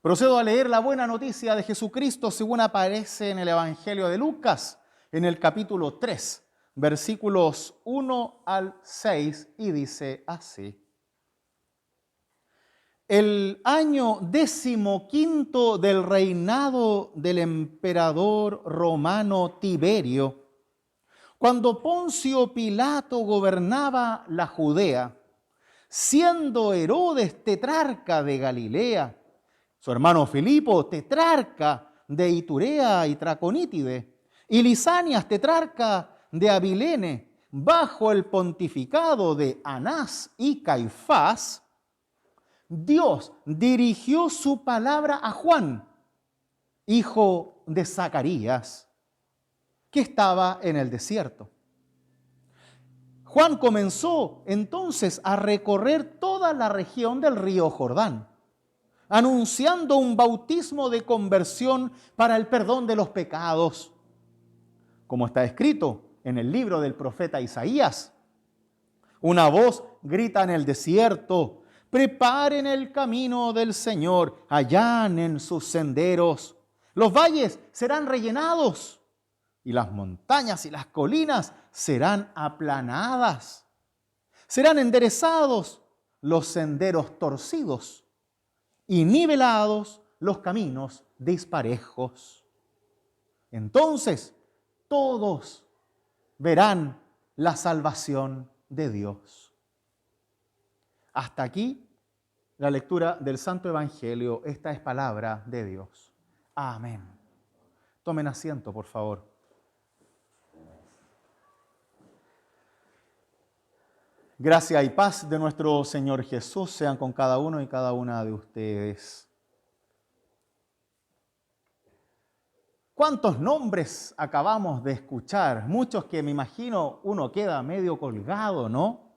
Procedo a leer la buena noticia de Jesucristo según aparece en el Evangelio de Lucas, en el capítulo 3, versículos 1 al 6, y dice así. El año 15 del reinado del emperador romano Tiberio, cuando Poncio Pilato gobernaba la Judea, siendo Herodes tetrarca de Galilea, su hermano Filipo tetrarca de Iturea y Traconítide, y Lisanias tetrarca de Abilene, bajo el pontificado de Anás y Caifás, Dios dirigió su palabra a Juan, hijo de Zacarías, que estaba en el desierto. Juan comenzó entonces a recorrer toda la región del río Jordán, anunciando un bautismo de conversión para el perdón de los pecados, como está escrito en el libro del profeta Isaías. Una voz grita en el desierto: preparen el camino del Señor, allanen sus senderos. Los valles serán rellenados y las montañas y las colinas serán aplanadas. Serán enderezados los senderos torcidos y nivelados los caminos disparejos. Entonces todos verán la salvación de Dios. Hasta aquí la lectura del Santo Evangelio. Esta es palabra de Dios. Amén. Tomen asiento, por favor. Gracia y paz de nuestro Señor Jesús sean con cada uno y cada una de ustedes. ¿Cuántos nombres acabamos de escuchar? Muchos que me imagino uno queda medio colgado, ¿no?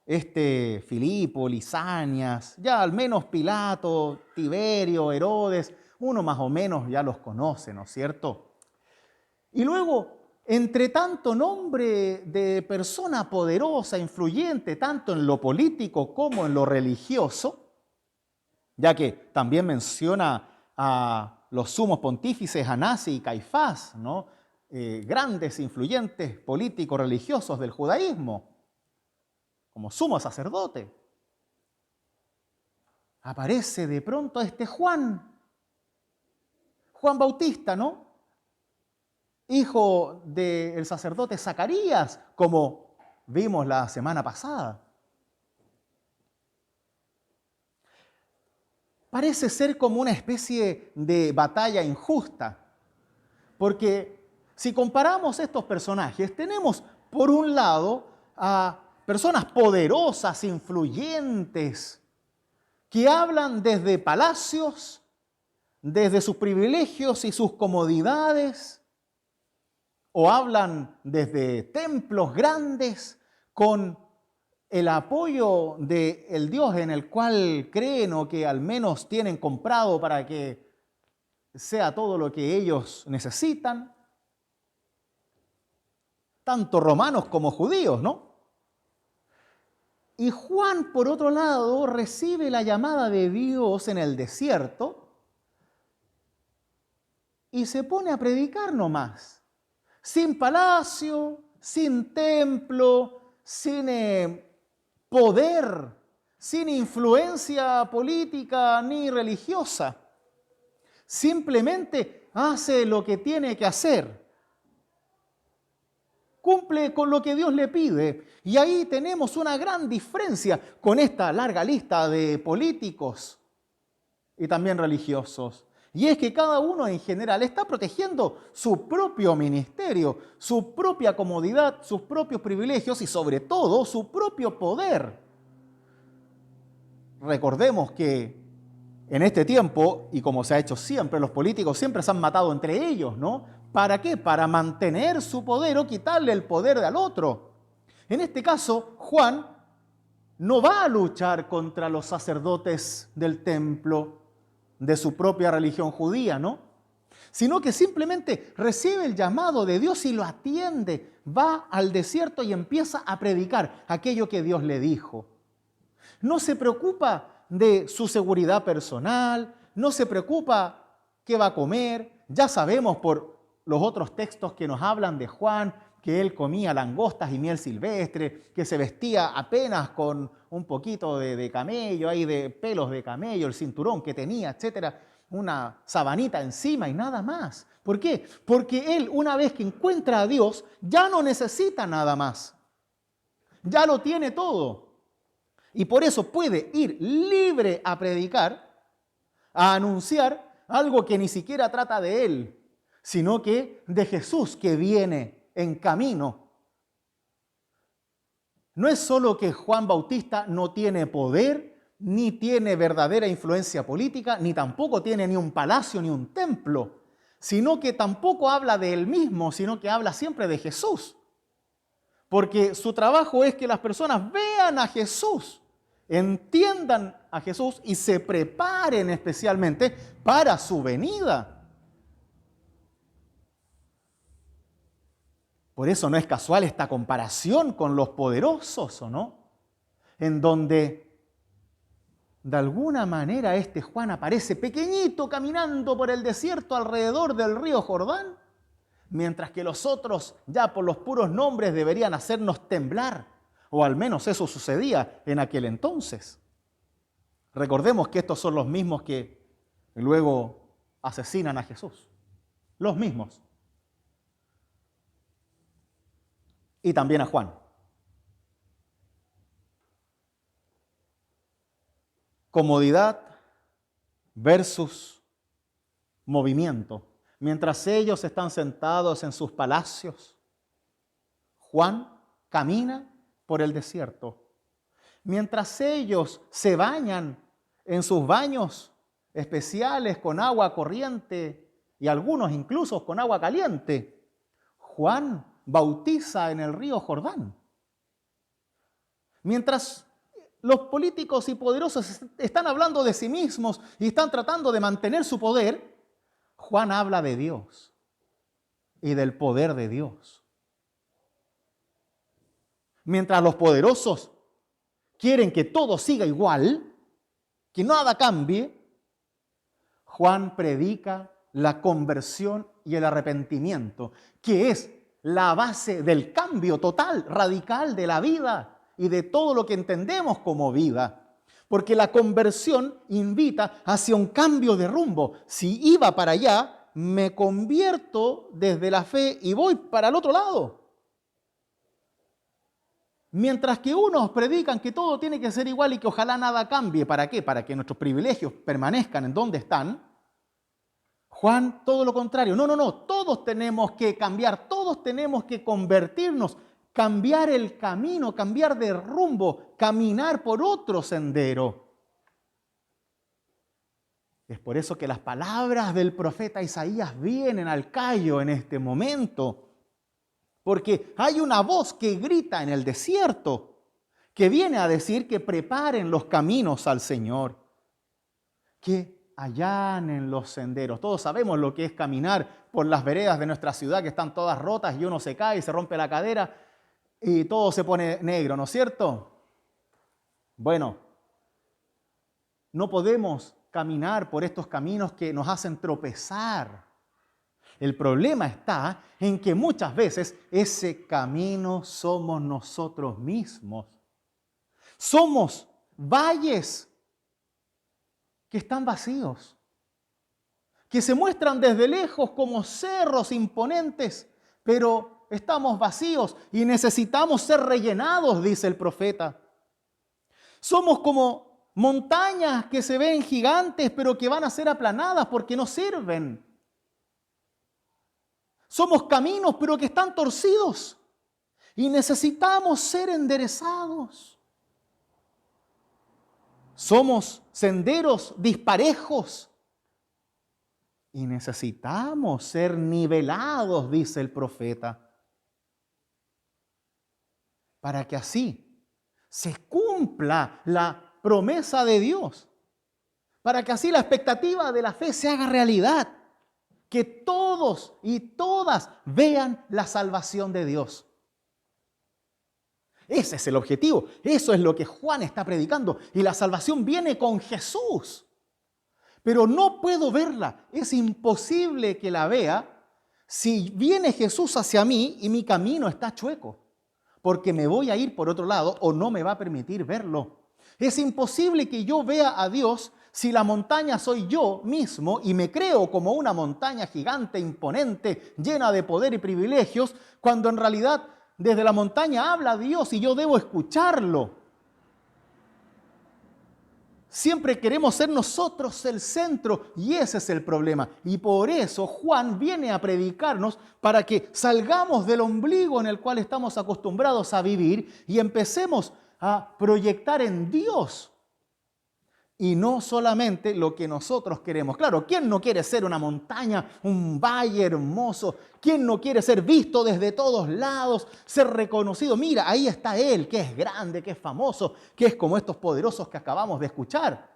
Filipo, Lisanias, ya al menos Pilato, Tiberio, Herodes, uno más o menos ya los conoce, ¿no es cierto? Y luego, entre tanto nombre de persona poderosa, influyente, tanto en lo político como en lo religioso, ya que también menciona a los sumos pontífices Anás y Caifás, ¿no? Grandes influyentes políticos religiosos del judaísmo, como sumo sacerdote. Aparece de pronto Juan Bautista, ¿no? Hijo del sacerdote Zacarías, como vimos la semana pasada. Parece ser como una especie de batalla injusta, porque si comparamos estos personajes, tenemos por un lado a personas poderosas, influyentes, que hablan desde palacios, desde sus privilegios y sus comodidades, o hablan desde templos grandes con el apoyo del Dios en el cual creen o que al menos tienen comprado para que sea todo lo que ellos necesitan, tanto romanos como judíos, ¿no? Y Juan, por otro lado, recibe la llamada de Dios en el desierto y se pone a predicar nomás, sin palacio, sin templo, sin poder, sin influencia política ni religiosa. Simplemente hace lo que tiene que hacer. Cumple con lo que Dios le pide. Y ahí tenemos una gran diferencia con esta larga lista de políticos y también religiosos. Y es que cada uno en general está protegiendo su propio ministerio, su propia comodidad, sus propios privilegios y sobre todo su propio poder. Recordemos que en este tiempo, y como se ha hecho siempre, los políticos siempre se han matado entre ellos, ¿no? ¿Para qué? Para mantener su poder o quitarle el poder al otro. En este caso, Juan no va a luchar contra los sacerdotes del templo de su propia religión judía, ¿no? Sino que simplemente recibe el llamado de Dios y lo atiende, va al desierto y empieza a predicar aquello que Dios le dijo. No se preocupa de su seguridad personal, no se preocupa qué va a comer. Ya sabemos por los otros textos que nos hablan de Juan, que él comía langostas y miel silvestre, que se vestía apenas con un poquito de camello, ahí de pelos de camello, el cinturón que tenía, etcétera, una sabanita encima y nada más. ¿Por qué? Porque él, una vez que encuentra a Dios, ya no necesita nada más. Ya lo tiene todo. Y por eso puede ir libre a predicar, a anunciar algo que ni siquiera trata de él, sino que de Jesús que viene en camino. No es solo que Juan Bautista no tiene poder, ni tiene verdadera influencia política, ni tampoco tiene ni un palacio ni un templo, sino que tampoco habla de él mismo, sino que habla siempre de Jesús. Porque su trabajo es que las personas vean a Jesús, entiendan a Jesús y se preparen especialmente para su venida. Por eso no es casual esta comparación con los poderosos, ¿o no? En donde de alguna manera este Juan aparece pequeñito caminando por el desierto alrededor del río Jordán, mientras que los otros ya por los puros nombres deberían hacernos temblar, o al menos eso sucedía en aquel entonces. Recordemos que estos son los mismos que luego asesinan a Jesús, los mismos. Y también a Juan. Comodidad versus movimiento. Mientras ellos están sentados en sus palacios, Juan camina por el desierto. Mientras ellos se bañan en sus baños especiales con agua corriente y algunos incluso con agua caliente, Juan bautiza en el río Jordán. Mientras los políticos y poderosos están hablando de sí mismos y están tratando de mantener su poder, Juan habla de Dios y del poder de Dios. Mientras los poderosos quieren que todo siga igual, que nada cambie, Juan predica la conversión y el arrepentimiento, que es la base del cambio total, radical de la vida y de todo lo que entendemos como vida. Porque la conversión invita hacia un cambio de rumbo. Si iba para allá, me convierto desde la fe y voy para el otro lado. Mientras que unos predican que todo tiene que ser igual y que ojalá nada cambie. ¿Para qué? Para que nuestros privilegios permanezcan en donde están. Juan, todo lo contrario. No. Todos tenemos que cambiar, todos tenemos que convertirnos, cambiar el camino, cambiar de rumbo, caminar por otro sendero. Es por eso que las palabras del profeta Isaías vienen al callo en este momento. Porque hay una voz que grita en el desierto, que viene a decir que preparen los caminos al Señor, que allanen los senderos. Todos sabemos lo que es caminar por las veredas de nuestra ciudad que están todas rotas y uno se cae y se rompe la cadera y todo se pone negro, ¿no es cierto? Bueno, no podemos caminar por estos caminos que nos hacen tropezar. El problema está en que muchas veces ese camino somos nosotros mismos. Somos valles que están vacíos, que se muestran desde lejos como cerros imponentes, pero estamos vacíos y necesitamos ser rellenados, dice el profeta. Somos como montañas que se ven gigantes, pero que van a ser aplanadas porque no sirven. Somos caminos, pero que están torcidos y necesitamos ser enderezados. Somos senderos disparejos y necesitamos ser nivelados, dice el profeta, para que así se cumpla la promesa de Dios, para que así la expectativa de la fe se haga realidad. Que todos y todas vean la salvación de Dios. Ese es el objetivo. Eso es lo que Juan está predicando. Y la salvación viene con Jesús. pero no puedo verla. Es imposible que la vea si viene Jesús hacia mí y mi camino está chueco, porque me voy a ir por otro lado o no me va a permitir verlo. Es imposible que yo vea a Dios si la montaña soy yo mismo y me creo como una montaña gigante, imponente, llena de poder y privilegios, cuando en realidad desde la montaña habla Dios y yo debo escucharlo. Siempre queremos ser nosotros el centro y ese es el problema. Y por eso Juan viene a predicarnos para que salgamos del ombligo en el cual estamos acostumbrados a vivir y empecemos a proyectar en Dios y no solamente lo que nosotros queremos. Claro, ¿quién no quiere ser una montaña, un valle hermoso? ¿Quién no quiere ser visto desde todos lados, ser reconocido? Mira, ahí está Él, que es grande, que es famoso, que es como estos poderosos que acabamos de escuchar.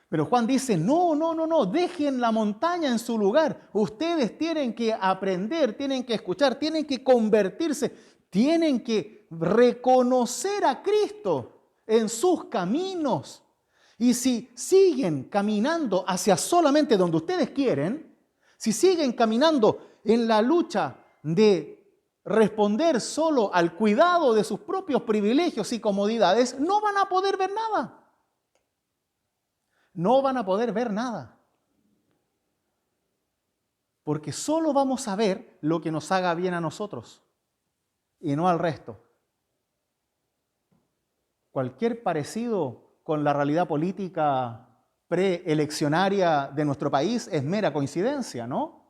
Pero Juan dice, no, dejen la montaña en su lugar. Ustedes tienen que aprender, tienen que escuchar, tienen que convertirse, tienen que reconocer a Cristo en sus caminos. Y si siguen caminando hacia solamente donde ustedes quieren, si siguen caminando en la lucha de responder solo al cuidado de sus propios privilegios y comodidades, no van a poder ver nada. No van a poder ver nada. Porque solo vamos a ver lo que nos haga bien a nosotros y no al resto. Cualquier parecido con la realidad política preeleccionaria de nuestro país es mera coincidencia, ¿no?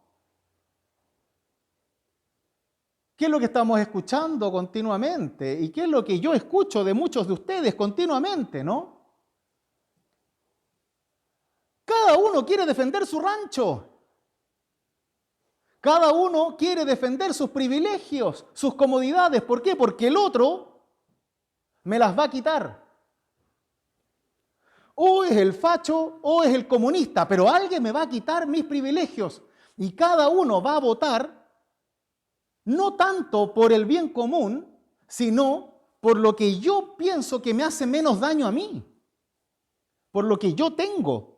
¿Qué es lo que estamos escuchando continuamente? ¿Y qué es lo que yo escucho de muchos de ustedes continuamente, no? Cada uno quiere defender su rancho. Cada uno quiere defender sus privilegios, sus comodidades. ¿Por qué? Porque el otro me las va a quitar. O es el facho o es el comunista, pero alguien me va a quitar mis privilegios. Y cada uno va a votar no tanto por el bien común, sino por lo que yo pienso que me hace menos daño a mí, por lo que yo tengo.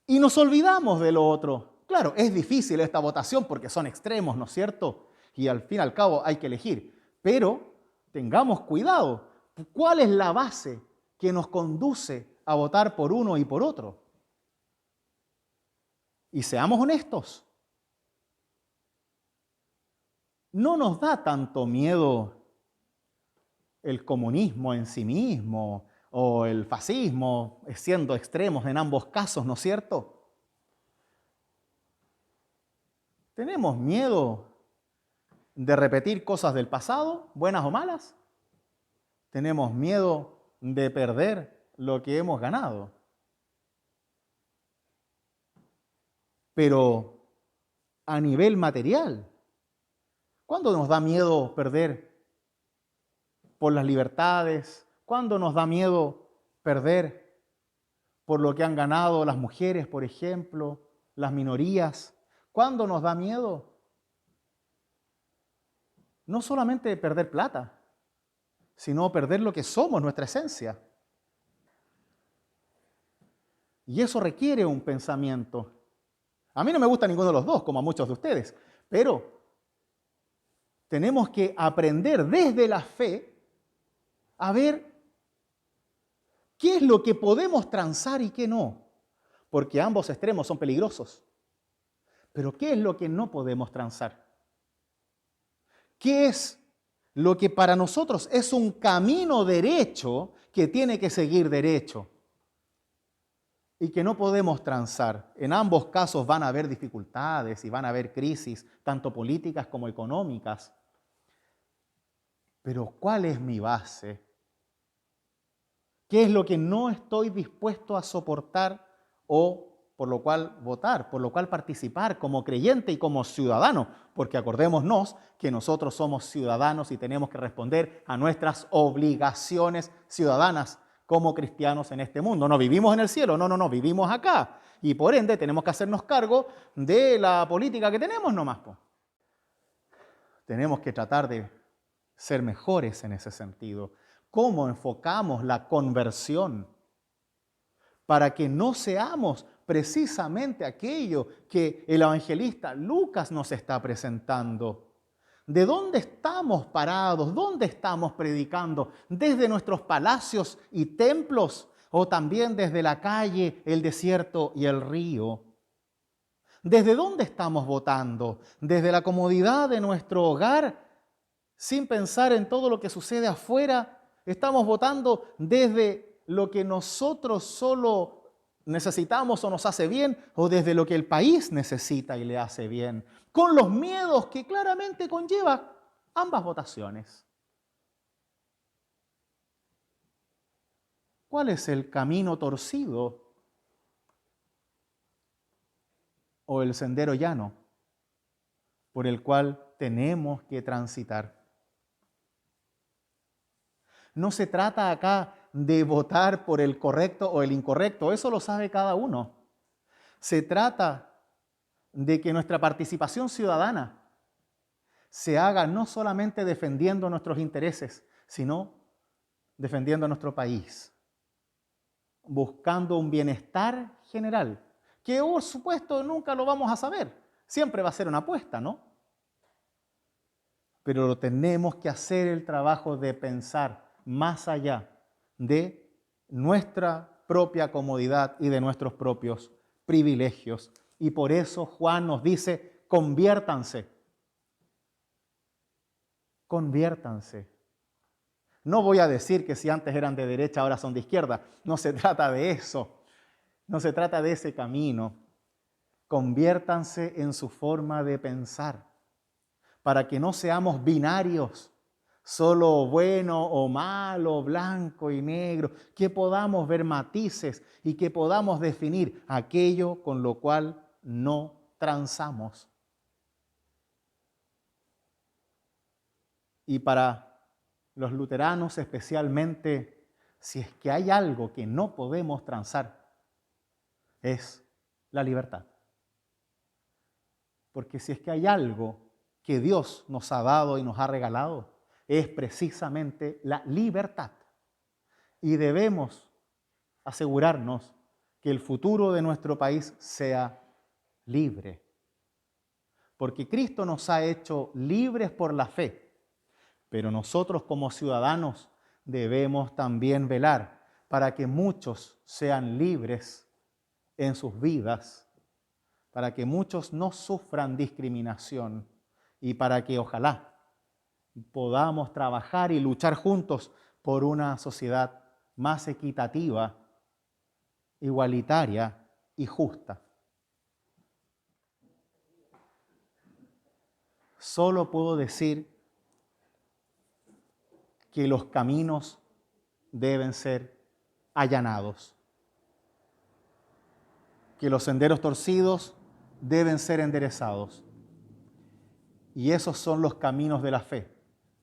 Y nos olvidamos de lo otro. Claro, es difícil esta votación porque son extremos, ¿no es cierto? Y al fin y al cabo hay que elegir. Pero tengamos cuidado. ¿Cuál es la base que nos conduce a votar por uno y por otro? Y seamos honestos. No nos da tanto miedo el comunismo en sí mismo o el fascismo, siendo extremos en ambos casos, ¿no es cierto? ¿Tenemos miedo de repetir cosas del pasado, buenas o malas? ¿Tenemos miedo de perder lo que hemos ganado? Pero a nivel material, ¿cuándo nos da miedo perder por las libertades? ¿Cuándo nos da miedo perder por lo que han ganado las mujeres, por ejemplo, las minorías? ¿Cuándo nos da miedo? No solamente perder plata, sino perder lo que somos, nuestra esencia. Y eso requiere un pensamiento. A mí no me gusta ninguno de los dos, como a muchos de ustedes, pero tenemos que aprender desde la fe a ver qué es lo que podemos transar y qué no, porque ambos extremos son peligrosos. Pero ¿qué es lo que no podemos transar? ¿Qué es lo que para nosotros es un camino derecho que tiene que seguir derecho y que no podemos transar? En ambos casos van a haber dificultades y van a haber crisis, tanto políticas como económicas. Pero ¿cuál es mi base? ¿Qué es lo que no estoy dispuesto a soportar o por lo cual votar, por lo cual participar como creyente y como ciudadano? Porque acordémonos que nosotros somos ciudadanos y tenemos que responder a nuestras obligaciones ciudadanas como cristianos en este mundo. No vivimos en el cielo, no, vivimos acá. Y por ende tenemos que hacernos cargo de la política que tenemos nomás. Tenemos que tratar de ser mejores en ese sentido. ¿Cómo enfocamos la conversión? para que no seamos precisamente aquello que el evangelista Lucas nos está presentando. ¿De dónde estamos parados? ¿Dónde estamos predicando? ¿Desde nuestros palacios y templos o también desde la calle, el desierto y el río? ¿Desde dónde estamos votando? ¿Desde la comodidad de nuestro hogar, sin pensar en todo lo que sucede afuera? ¿Estamos votando desde lo que nosotros solo necesitamos o nos hace bien, o desde lo que el país necesita y le hace bien, con los miedos que claramente conlleva ambas votaciones? ¿Cuál es el camino torcido o el sendero llano por el cual tenemos que transitar? No se trata acá de votar por el correcto o el incorrecto, eso lo sabe cada uno. Se trata de que nuestra participación ciudadana se haga no solamente defendiendo nuestros intereses, sino defendiendo nuestro país, buscando un bienestar general, que por supuesto nunca lo vamos a saber, siempre va a ser una apuesta, ¿no? Pero tenemos que hacer el trabajo de pensar más allá de nuestra propia comodidad y de nuestros propios privilegios. Y por eso Juan nos dice, conviértanse. Conviértanse. No voy a decir que si antes eran de derecha, ahora son de izquierda. No se trata de eso. No se trata de ese camino. Conviértanse en su forma de pensar, para que no seamos binarios, solo bueno o malo, blanco y negro, que podamos ver matices y que podamos definir aquello con lo cual no transamos. Y para los luteranos especialmente, si es que hay algo que no podemos transar, es la libertad. Porque si es que hay algo que Dios nos ha dado y nos ha regalado, es precisamente la libertad. Y debemos asegurarnos que el futuro de nuestro país sea libre. Porque Cristo nos ha hecho libres por la fe, pero nosotros como ciudadanos debemos también velar para que muchos sean libres en sus vidas, para que muchos no sufran discriminación y para que ojalá podamos trabajar y luchar juntos por una sociedad más equitativa, igualitaria y justa. Solo puedo decir que los caminos deben ser allanados, que los senderos torcidos deben ser enderezados. Y esos son los caminos de la fe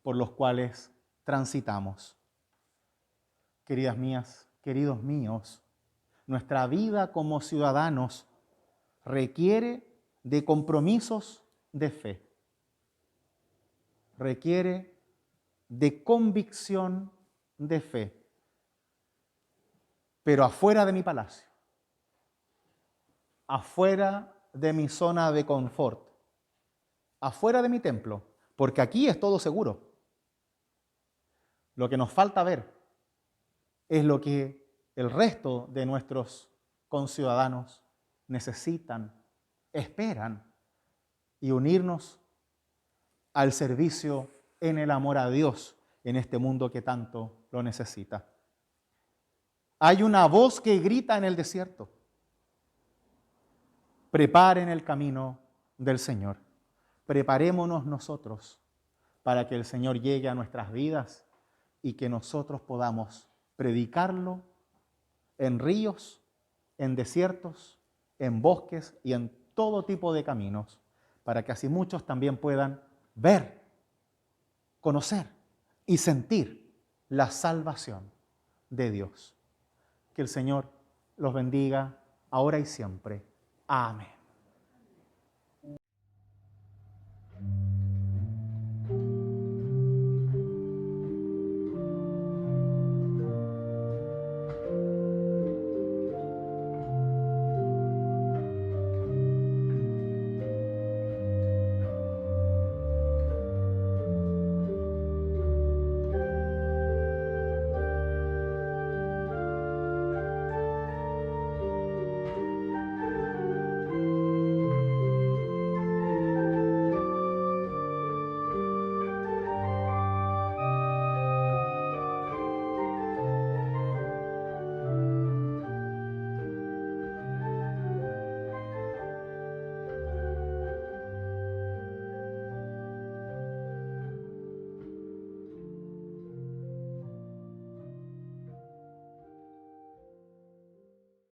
por los cuales transitamos. Queridas mías, queridos míos, nuestra vida como ciudadanos requiere de compromisos de fe, requiere de convicción de fe, pero afuera de mi palacio, afuera de mi zona de confort, afuera de mi templo, porque aquí es todo seguro. Lo que nos falta ver es lo que el resto de nuestros conciudadanos necesitan, esperan, y unirnos al servicio en el amor a Dios en este mundo que tanto lo necesita. Hay una voz que grita en el desierto: preparen el camino del Señor. Preparémonos nosotros para que el Señor llegue a nuestras vidas y que nosotros podamos predicarlo en ríos, en desiertos, en bosques y en todo tipo de caminos, para que así muchos también puedan ver, conocer y sentir la salvación de Dios. Que el Señor los bendiga ahora y siempre. Amén.